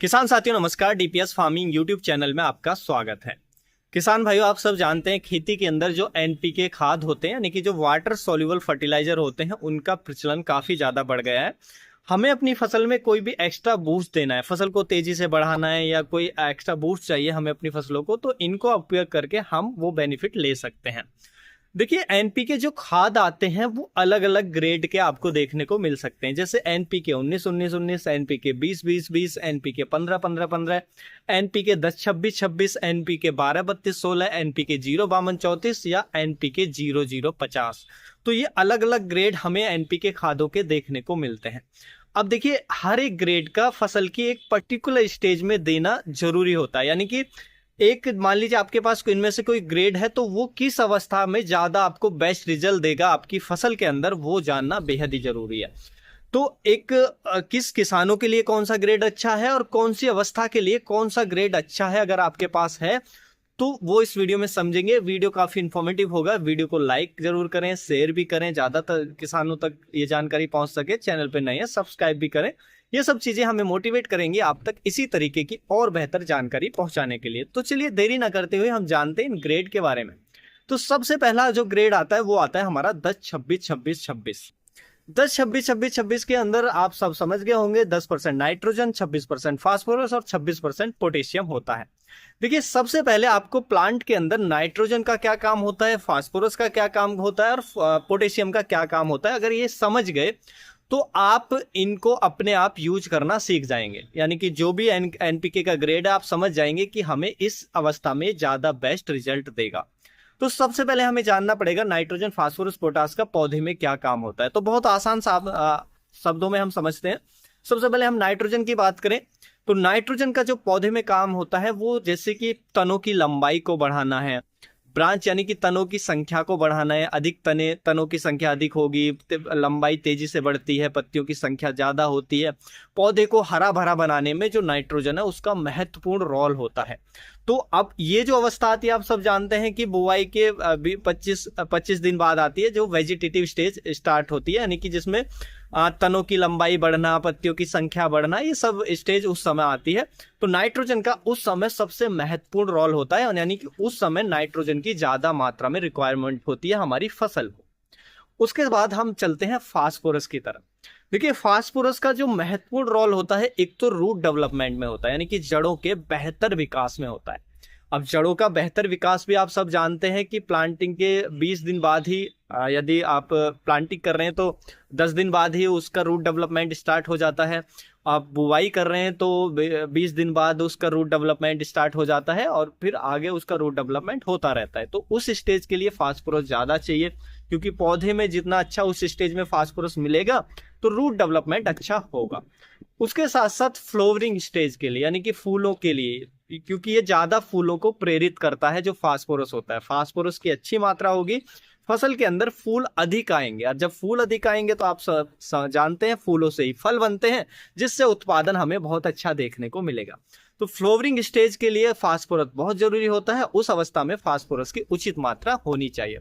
किसान साथियों नमस्कार। डीपीएस फार्मिंग यूट्यूब चैनल में आपका स्वागत है। किसान भाइयों, आप सब जानते हैं खेती के अंदर जो एनपीके खाद होते हैं यानी कि जो वाटर सॉल्युबल फर्टिलाइजर होते हैं उनका प्रचलन काफी ज्यादा बढ़ गया है। हमें अपनी फसल में कोई भी एक्स्ट्रा बूस्ट देना है, फसल को तेजी से बढ़ाना है या कोई एक्स्ट्रा बूस्ट चाहिए हमें अपनी फसलों को, तो इनको उपयोग करके हम वो बेनिफिट ले सकते हैं। देखिए, एनपीके जो खाद आते हैं वो अलग अलग ग्रेड के आपको देखने को मिल सकते हैं। जैसे NPK 19-19-19, NPK 20-20-20, NPK 15-15-15, NPK 10-26-26, NPK 12-32-16, NPK 0-52-34 या एनपीके 0-0-50। तो ये अलग अलग ग्रेड हमें एनपीके खादों के देखने को मिलते हैं। अब देखिए, हर एक ग्रेड का फसल की एक पर्टिकुलर स्टेज में देना जरूरी होता है। यानी कि एक मान लीजिए आपके पास इनमें से कोई ग्रेड है, तो वो किस अवस्था में ज्यादा आपको बेस्ट रिजल्ट देगा आपकी फसल के अंदर, वो जानना बेहद ही जरूरी है। तो एक किस किसानों के लिए कौन सा ग्रेड अच्छा है और कौन सी अवस्था के लिए कौन सा ग्रेड अच्छा है, अगर आपके पास है तो वो इस वीडियो में समझेंगे। वीडियो काफी इंफॉर्मेटिव होगा। वीडियो को लाइक जरूर करें, शेयर भी करें, ज्यादातर किसानों तक ये जानकारी पहुंच सके। चैनल पे नए हैं सब्सक्राइब भी करें। ये सब चीजें हमें मोटिवेट करेंगी आप तक इसी तरीके की और बेहतर जानकारी पहुंचाने के लिए। तो चलिए देरी ना करते हुए हम जानते हैं इन ग्रेड के बारे में। तो सबसे पहला जो ग्रेड आता है वो आता है हमारा 10-26-26-26। 10-26-26-26 के अंदर आप सब समझ गए होंगे, 10% नाइट्रोजन, 26% फास्फोरस और 26% पोटेशियम होता है। देखिए, सबसे पहले आपको प्लांट के अंदर नाइट्रोजन का क्या काम होता है, फास्फोरस का क्या काम होता है और पोटेशियम का क्या काम होता है, अगर ये समझ गए तो आप इनको अपने आप यूज करना सीख जाएंगे। यानी कि जो भी एनपीके का ग्रेड है आप समझ जाएंगे कि हमें इस अवस्था में ज्यादा बेस्ट रिजल्ट देगा। तो सबसे पहले हमें जानना पड़ेगा नाइट्रोजन, फास्फोरस, पोटास का पौधे में क्या काम होता है। तो बहुत आसान शब्दों में हम समझते हैं। सबसे पहले हम नाइट्रोजन की बात करें तो नाइट्रोजन का जो पौधे में काम होता है वो जैसे कि तनों की लंबाई को बढ़ाना है, ब्रांच यानी कि तनों की संख्या को बढ़ाना है। अधिक तनों की संख्या अधिक होगी, लंबाई तेजी से बढ़ती है, पत्तियों की संख्या ज्यादा होती है। पौधे को हरा भरा बनाने में जो नाइट्रोजन है उसका महत्वपूर्ण रोल होता है। तो अब ये जो अवस्था आती है आप सब जानते हैं कि बुआई के 25 दिन बाद आती है, जो वेजिटेटिव स्टेज स्टार्ट होती है, यानी कि जिसमें तनों की लंबाई बढ़ना, पत्तियों की संख्या बढ़ना, ये सब स्टेज उस समय आती है। तो नाइट्रोजन का उस समय सबसे महत्वपूर्ण रोल होता है, यानी कि उस समय नाइट्रोजन की ज्यादा मात्रा में रिक्वायरमेंट होती है हमारी फसल को। उसके बाद हम चलते हैं फास्फोरस की तरफ। देखिए, फास्फोरस का जो महत्वपूर्ण रोल होता है, एक तो रूट डेवलपमेंट में होता है, यानी कि जड़ों के बेहतर विकास में होता है। अब जड़ों का बेहतर विकास भी आप सब जानते हैं कि प्लांटिंग के 20 दिन बाद ही, यदि आप प्लांटिंग कर रहे हैं तो 10 दिन बाद ही उसका रूट डेवलपमेंट स्टार्ट हो जाता है। आप बुवाई कर रहे हैं तो 20 दिन बाद उसका रूट डेवलपमेंट स्टार्ट हो जाता है और फिर आगे उसका रूट डेवलपमेंट होता रहता है। तो उस स्टेज के लिए फास्फोरस ज्यादा चाहिए, क्योंकि पौधे में जितना अच्छा उस स्टेज में फास्फोरस मिलेगा तो रूट डेवलपमेंट अच्छा होगा। उसके साथ साथ फ्लावरिंग स्टेज के लिए, यानी कि फूलों के लिए, क्योंकि ये ज्यादा फूलों को प्रेरित करता है जो फास्फोरस होता है। फास्फोरस की अच्छी मात्रा होगी, फसल के अंदर फूल अधिक आएंगे, और जब फूल अधिक आएंगे तो आप जानते हैं फूलों से ही फल बनते हैं, जिससे उत्पादन हमें बहुत अच्छा देखने को मिलेगा। तो फ्लावरिंग स्टेज के लिए फास्फोरस बहुत जरूरी होता है। उस अवस्था में फास्फोरस की उचित मात्रा होनी चाहिए।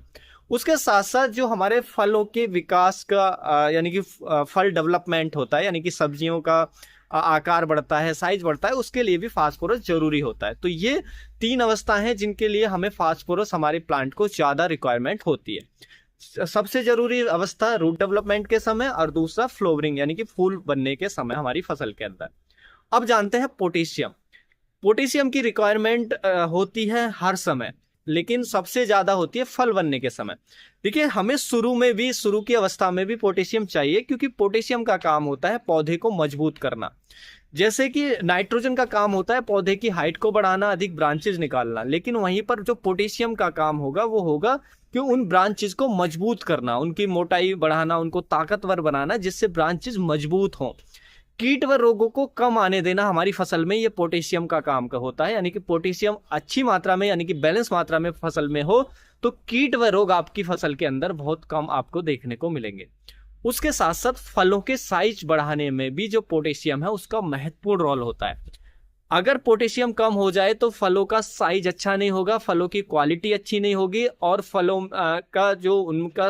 उसके साथ साथ जो हमारे फलों के विकास का यानी कि फल डेवलपमेंट होता है, यानी कि सब्जियों का आकार बढ़ता है, साइज बढ़ता है, उसके लिए भी फास्फोरस जरूरी होता है। तो ये 3 अवस्था हैं जिनके लिए हमें फास्फोरस हमारे प्लांट को ज्यादा रिक्वायरमेंट होती है। सबसे जरूरी अवस्था रूट डेवलपमेंट के समय और दूसरा फ्लावरिंग यानी कि फूल बनने के समय हमारी फसल के अंदर। अब जानते हैं पोटेशियम। पोटेशियम की रिक्वायरमेंट होती है हर समय, लेकिन सबसे ज्यादा होती है फल बनने के समय। देखिए, हमें शुरू की अवस्था में भी पोटेशियम चाहिए, क्योंकि पोटेशियम का काम होता है पौधे को मजबूत करना। जैसे कि नाइट्रोजन का काम होता है पौधे की हाइट को बढ़ाना, अधिक ब्रांचेज निकालना, लेकिन वहीं पर जो पोटेशियम का काम होगा वो होगा कि उन ब्रांचेज को मजबूत करना, उनकी मोटाई बढ़ाना, उनको ताकतवर बनाना, जिससे ब्रांचेज मजबूत हों। कीट व रोगों को कम आने देना हमारी फसल में, ये पोटेशियम का काम का होता है। यानी कि पोटेशियम अच्छी मात्रा में, यानी कि बैलेंस मात्रा में फसल में हो तो कीट व रोग आपकी फसल के अंदर बहुत कम आपको देखने को मिलेंगे। उसके साथ साथ फलों के साइज बढ़ाने में भी जो पोटेशियम है उसका महत्वपूर्ण रोल होता है। अगर पोटेशियम कम हो जाए तो फलों का साइज अच्छा नहीं होगा, फलों की क्वालिटी अच्छी नहीं होगी और फलों का जो उनका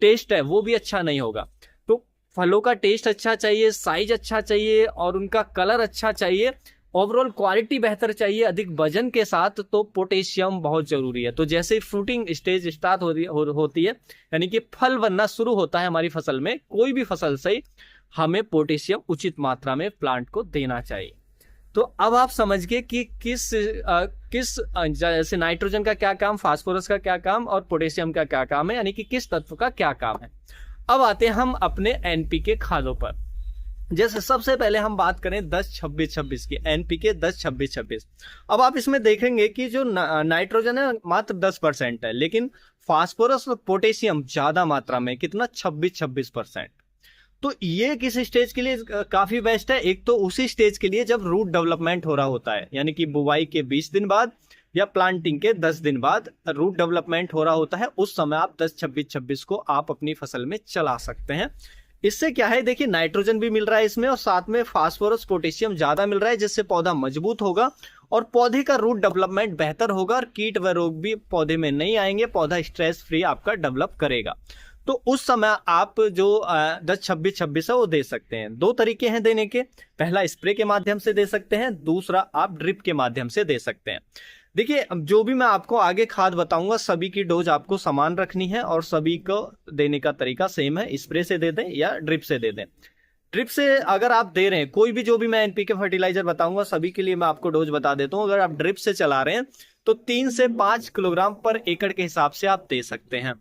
टेस्ट है वो भी अच्छा नहीं होगा। तो फलों का टेस्ट अच्छा चाहिए, साइज अच्छा चाहिए और उनका कलर अच्छा चाहिए, ओवरऑल क्वालिटी बेहतर चाहिए अधिक वजन के साथ, तो पोटेशियम बहुत जरूरी है। तो जैसे ही फ्रूटिंग स्टेज स्टार्ट होती है, यानी कि फल बनना शुरू होता है हमारी फसल में, कोई भी फसल से हमें पोटेशियम उचित मात्रा में प्लांट को देना चाहिए। तो अब आप समझ गए कि जैसे नाइट्रोजन का क्या काम, फास्फोरस का क्या काम और पोटेशियम का क्या काम है, यानी कि किस तत्व का क्या काम है। अब आते हैं हम अपने एनपीके खादों पर। जैसे सबसे पहले हम बात करें 10-26-26 की, एनपीके 10-26-26। अब आप इसमें देखेंगे कि जो नाइट्रोजन है मात्र 10% है, लेकिन फास्फोरस और पोटेशियम ज्यादा मात्रा में, कितना 26-26%। तो ये किस स्टेज के लिए काफी बेस्ट है? एक तो उसी स्टेज के लिए जब रूट डेवलपमेंट हो रहा होता है, यानी कि बुवाई के 20 दिन बाद या प्लांटिंग के 10 दिन बाद रूट डेवलपमेंट हो रहा होता है, उस समय आप 10-26-26 को आप अपनी फसल में चला सकते हैं। इससे क्या है, देखिए नाइट्रोजन भी मिल रहा है इसमें और साथ में फास्फोरस पोटेशियम ज्यादा मिल रहा है, जिससे पौधा मजबूत होगा और पौधे का रूट डेवलपमेंट बेहतर होगा और कीट व रोग भी पौधे में नहीं आएंगे, पौधा स्ट्रेस फ्री आपका डेवलप करेगा। तो उस समय आप जो 10-26-26 है वो दे सकते हैं। दो तरीके हैं देने के, पहला स्प्रे के माध्यम से दे सकते हैं, दूसरा आप ड्रिप के माध्यम से दे सकते हैं। देखिए जो भी मैं आपको आगे खाद बताऊंगा सभी की डोज आपको समान रखनी है और सभी को देने का तरीका सेम है, स्प्रे से दे दें या ड्रिप से दे दें। ड्रिप से अगर आप दे रहे हैं कोई भी, जो भी मैं एनपीके फर्टिलाइजर बताऊंगा सभी के लिए मैं आपको डोज बता देता हूं। अगर आप ड्रिप से चला रहे हैं तो 3 से 5 किलोग्राम पर एकड़ के हिसाब से आप दे सकते हैं।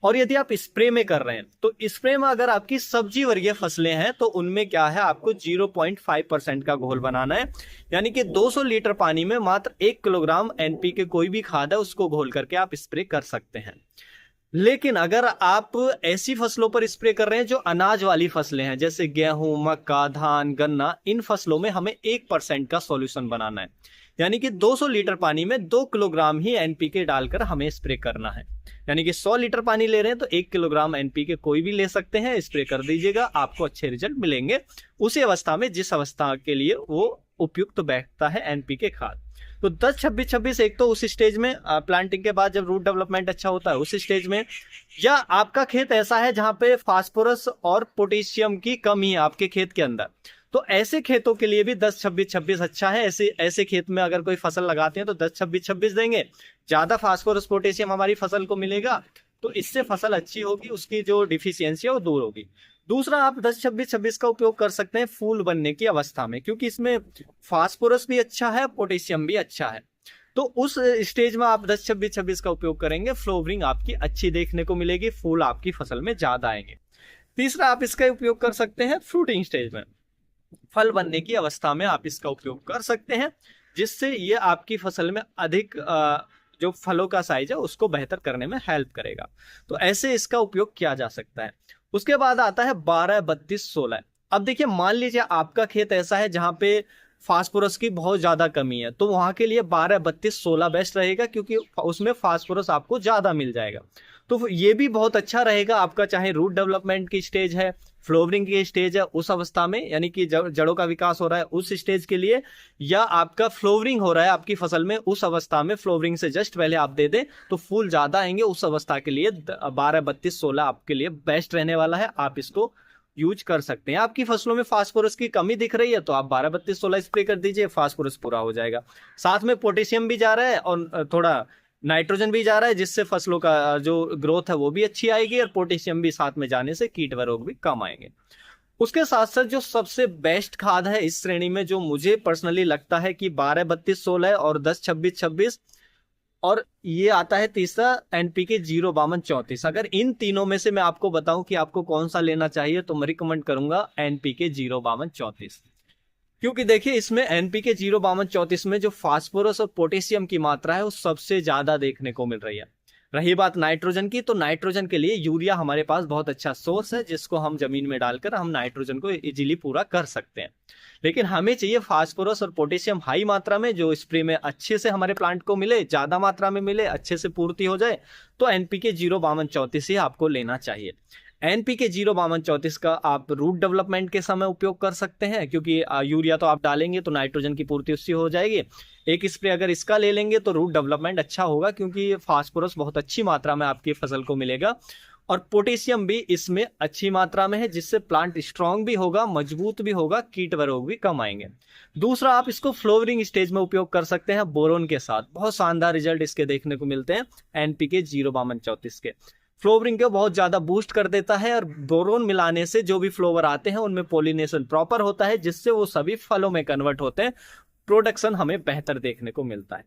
और यदि आप स्प्रे में कर रहे हैं तो स्प्रे में अगर आपकी सब्जी वर्गीय फसलें हैं तो उनमें क्या है, आपको 0.5% का घोल बनाना है, यानी कि 200 लीटर पानी में मात्र 1 किलोग्राम एनपीके कोई भी खाद है उसको घोल करके आप स्प्रे कर सकते हैं। लेकिन अगर आप ऐसी फसलों पर स्प्रे कर रहे हैं जो अनाज वाली फसलें हैं, जैसे गेहूं, मक्का, धान, गन्ना, इन फसलों में हमें 1% का सॉल्यूशन बनाना है, यानी कि 200 लीटर पानी में 2 किलोग्राम ही एनपीके डालकर हमें स्प्रे करना है। यानी कि 100 लीटर पानी ले रहे हैं तो 1 किलोग्राम एनपीके कोई भी ले सकते हैं, स्प्रे कर दीजिएगा, आपको अच्छे रिजल्ट मिलेंगे उसी अवस्था में जिस अवस्था के लिए वो उपयुक्त बैठता है एनपीके खाद। तो 10-26-26 एक तो उस स्टेज में, प्लांटिंग के बाद जब रूट डेवलपमेंट अच्छा होता है उस स्टेज में, या आपका खेत ऐसा है जहां पे फास्फोरस और पोटेशियम की कमी है आपके खेत के अंदर, तो ऐसे खेतों के लिए भी 10-26-26 अच्छा है। ऐसे खेत में अगर कोई फसल लगाते हैं तो 10-26-26 देंगे, ज्यादा फास्फोरस पोटेशियम हमारी फसल को मिलेगा, तो इससे फसल अच्छी होगी, उसकी जो डिफिशियंसी है वो दूर होगी। दूसरा, आप 10-26-26 का उपयोग कर सकते हैं फूल बनने की अवस्था में, क्योंकि इसमें फास्फोरस भी अच्छा है, पोटेशियम भी अच्छा है। तो उस स्टेज में आप 10-26-26 का उपयोग करेंगे, फ्लावरिंग आपकी अच्छी देखने को मिलेगी, फूल आपकी फसल में ज्यादा आएंगे। तीसरा, आप इसका उपयोग कर सकते हैं फ्रूटिंग स्टेज में, फल बनने की अवस्था में आप इसका उपयोग कर सकते हैं, जिससे ये आपकी फसल में अधिक जो फलों का साइज है उसको बेहतर करने में हेल्प करेगा। तो ऐसे इसका उपयोग किया जा सकता है। उसके बाद आता है 12-32-16। अब देखिए, मान लीजिए आपका खेत ऐसा है जहां पे फास्फोरस की बहुत ज्यादा कमी है, तो वहां के लिए 12-32-16 बेस्ट रहेगा, क्योंकि उसमें फास्फोरस आपको ज्यादा मिल जाएगा। तो ये भी बहुत अच्छा रहेगा आपका, चाहे रूट डेवलपमेंट की स्टेज है, फ्लोवरिंग की स्टेज है, उस अवस्था में, यानी कि जड़ों का विकास हो रहा है उस स्टेज के लिए, या आपका फ्लोवरिंग हो रहा है आपकी फसल में, उस अवस्था में फ्लोवरिंग से जस्ट पहले आप दे दें तो फूल ज्यादा आएंगे, उस अवस्था के लिए 12-32-16 आपके लिए बेस्ट रहने वाला है। आप इसको यूज कर सकते हैं। आपकी फसलों में फास्फोरस की कमी दिख रही है तो आप 12-32-16 स्प्रे कर दीजिए, फास्फोरस पूरा हो जाएगा। साथ में पोटेशियम भी जा रहा है और थोड़ा नाइट्रोजन भी जा रहा है, जिससे फसलों का जो ग्रोथ है वो भी अच्छी आएगी, और पोटेशियम भी साथ में जाने से कीट व रोग भी कम आएंगे। उसके साथ साथ जो सबसे बेस्ट खाद है इस श्रेणी में, जो मुझे पर्सनली लगता है कि 12-32-16 और 10-26-26, और ये आता है तीसरा एनपीके 0-52-34। अगर इन तीनों में से मैं आपको बताऊं कि आपको कौन सा लेना चाहिए, तो मैं रिकमेंड करूंगा एनपीके 0-52-34, क्योंकि देखिए इसमें एनपीके 0-52-34 में जो फास्फोरस और पोटेशियम की मात्रा है वो सबसे ज्यादा देखने को मिल रही है। रही बात नाइट्रोजन की, तो नाइट्रोजन के लिए यूरिया हमारे पास बहुत अच्छा सोर्स है, जिसको हम जमीन में डालकर हम नाइट्रोजन को इजीली पूरा कर सकते हैं। लेकिन हमें चाहिए फास्फोरस और पोटेशियम हाई मात्रा में, जो स्प्रे में अच्छे से हमारे प्लांट को मिले, ज्यादा मात्रा में मिले, अच्छे से पूर्ति हो जाए, तो एनपीके 0-52-34 ही आपको लेना चाहिए। एनपीके 0-52-34 का आप रूट डेवलपमेंट के समय उपयोग कर सकते हैं, क्योंकि यूरिया तो आप डालेंगे तो नाइट्रोजन की पूर्ति उससे हो जाएगी। एक स्प्रे अगर इसका ले लेंगे तो रूट डेवलपमेंट अच्छा होगा, क्योंकि फास्फोरस बहुत अच्छी मात्रा में आपकी फसल को मिलेगा, और पोटेशियम भी इसमें अच्छी मात्रा में है, जिससे प्लांट स्ट्रांग भी होगा, मजबूत भी होगा, कीट रोग भी कम आएंगे। दूसरा, आप इसको फ्लावरिंग स्टेज में उपयोग कर सकते हैं बोरोन के साथ। बहुत शानदार रिजल्ट इसके देखने को मिलते हैं एनपीके 05234 के। फ्लावरिंग को बहुत ज्यादा बूस्ट कर देता है और बोरोन मिलाने से जो भी फ्लावर आते हैं उनमें पोलिनेशन प्रॉपर होता है, जिससे वो सभी फलों में कन्वर्ट होते हैं, प्रोडक्शन हमें बेहतर देखने को मिलता है।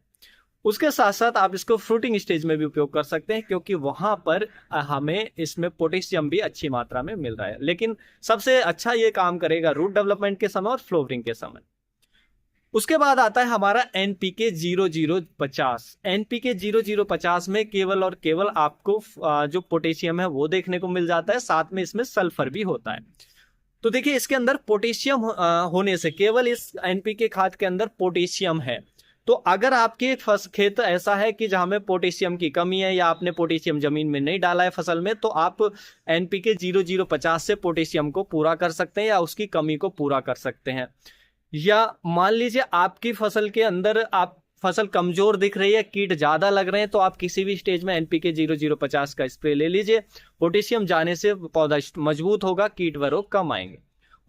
उसके साथ साथ आप इसको फ्रूटिंग स्टेज में भी उपयोग कर सकते हैं, क्योंकि वहां पर हमें इसमें पोटेशियम भी अच्छी मात्रा में मिल रहा है। लेकिन सबसे अच्छा ये काम करेगा रूट डेवलपमेंट के समय और फ्लावरिंग के समय। उसके बाद आता है हमारा एनपीके 0050। एनपीके 0050 में केवल और केवल आपको जो पोटेशियम है वो देखने को मिल जाता है, साथ में इसमें सल्फर भी होता है। तो देखिए, इसके अंदर पोटेशियम होने से, केवल इस एनपीके खाद के अंदर पोटेशियम है, तो अगर आपके खेत ऐसा है कि जहां में पोटेशियम की कमी है या आपने पोटेशियम जमीन में नहीं डाला है फसल में, तो आप एनपीके 0050 से पोटेशियम को पूरा कर सकते हैं या उसकी कमी को पूरा कर सकते हैं। या मान लीजिए आपकी फसल के अंदर आप फसल कमजोर दिख रही है, कीट ज्यादा लग रहे हैं, तो आप किसी भी स्टेज में एनपीके 0050 का स्प्रे ले लीजिए। पोटेशियम जाने से पौधा मजबूत होगा, कीट व रोग कम आएंगे।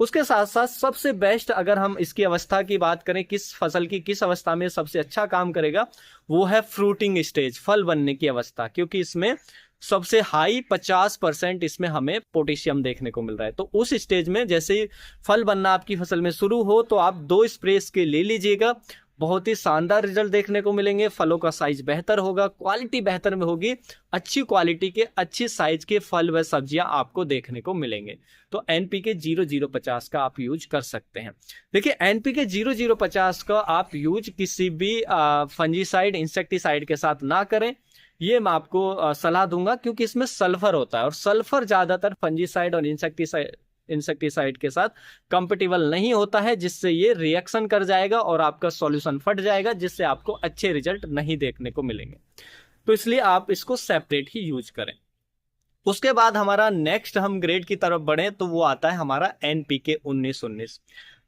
उसके साथ साथ सबसे बेस्ट, अगर हम इसकी अवस्था की बात करें, किस फसल की किस अवस्था में सबसे अच्छा काम करेगा, वो है फ्रूटिंग स्टेज, फल बनने की अवस्था, क्योंकि इसमें सबसे हाई 50% इसमें हमें पोटेशियम देखने को मिल रहा है। तो उस स्टेज में जैसे ही फल बनना आपकी फसल में शुरू हो, तो आप 2 स्प्रे के ले लीजिएगा, बहुत ही शानदार रिजल्ट देखने को मिलेंगे। फलों का साइज बेहतर होगा, क्वालिटी बेहतर में होगी, अच्छी क्वालिटी के अच्छी साइज के फल व सब्जियां आपको देखने को मिलेंगे। तो एनपीके 0050 का आप यूज कर सकते हैं। देखिए, एनपीके 0050 का आप यूज किसी भी फंजीसाइड, इंसेक्टिसाइड के साथ ना करें, ये मैं आपको सलाह दूंगा, क्योंकि इसमें सल्फर होता है और सल्फर ज्यादातर फंजीसाइड और इंसेक्टिसाइड के साथ कंपेटिबल नहीं होता है, जिससे ये रिएक्शन कर जाएगा और आपका सॉल्यूशन फट जाएगा, जिससे आपको अच्छे रिजल्ट नहीं देखने को मिलेंगे। तो इसलिए आप इसको सेपरेट ही यूज करें। उसके बाद हमारा नेक्स्ट हम ग्रेड की तरफ बढ़े, तो वो आता है हमारा एनपीके 1919।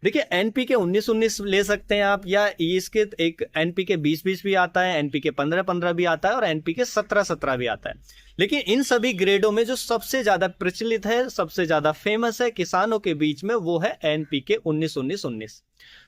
देखिए, एनपीके 1919 ले सकते हैं आप, या इसके एक एनपीके 2020 भी आता है, एनपीके 1515 भी आता है और एनपीके 1717 भी आता है। लेकिन इन सभी ग्रेडों में जो सबसे ज्यादा प्रचलित है, सबसे ज्यादा फेमस है किसानों के बीच में, वो है एनपीके 1919।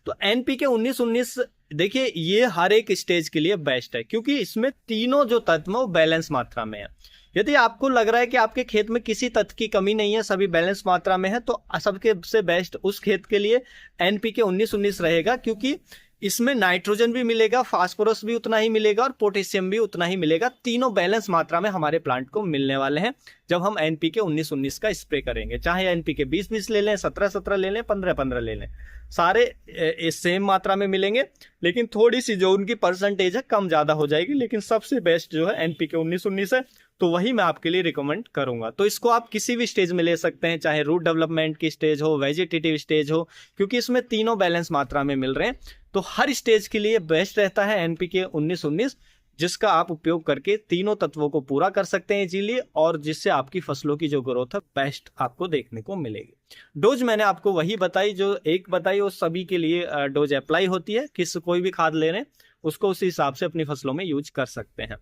तो एनपीके 1919 देखिए, ये हर एक स्टेज के लिए बेस्ट है, क्योंकि इसमें तीनों जो तत्व वो बैलेंस मात्रा में है। यदि आपको लग रहा है कि आपके खेत में किसी तत्व की कमी नहीं है, सभी बैलेंस मात्रा में है, तो सबके से बेस्ट उस खेत के लिए एनपीके 1919 रहेगा, क्योंकि इसमें नाइट्रोजन भी मिलेगा, फास्फोरस भी उतना ही मिलेगा और पोटेशियम भी उतना ही मिलेगा। तीनों बैलेंस मात्रा में हमारे प्लांट को मिलने वाले हैं जब हम एनपीके 1919 का स्प्रे करेंगे। चाहे एनपीके 20-20 ले लें, 17-17 ले लें, 15-15 ले लें, सारे सेम मात्रा में मिलेंगे, लेकिन थोड़ी सी जो उनकी परसेंटेज है कम ज्यादा हो जाएगी। लेकिन सबसे बेस्ट जो है एनपीके 1919 है, तो वही मैं आपके लिए रिकमेंड करूंगा। तो इसको आप किसी भी स्टेज में ले सकते हैं, चाहे रूट डेवलपमेंट की स्टेज हो, वेजिटेटिव स्टेज हो, क्योंकि इसमें तीनों बैलेंस मात्रा में मिल रहे हैं। तो हर स्टेज के लिए बेस्ट रहता है एनपीके 1919, जिसका आप उपयोग करके तीनों तत्वों को पूरा कर सकते हैं इजीली, और जिससे आपकी फसलों की जो ग्रोथ है बेस्ट आपको देखने को मिलेगी। डोज मैंने आपको वही बताई, जो एक बताई वो सभी के लिए डोज अप्लाई होती है। कोई भी खाद ले रहे हैं उसको उसी हिसाब से अपनी फसलों में यूज कर सकते हैं।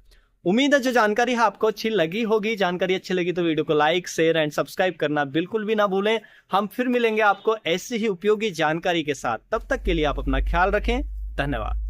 उम्मीद है जो जानकारी है आपको अच्छी लगी होगी। जानकारी अच्छी लगी तो वीडियो को लाइक, शेयर एंड सब्सक्राइब करना बिल्कुल भी ना भूलें। हम फिर मिलेंगे आपको ऐसी ही उपयोगी जानकारी के साथ। तब तक के लिए आप अपना ख्याल रखें। धन्यवाद।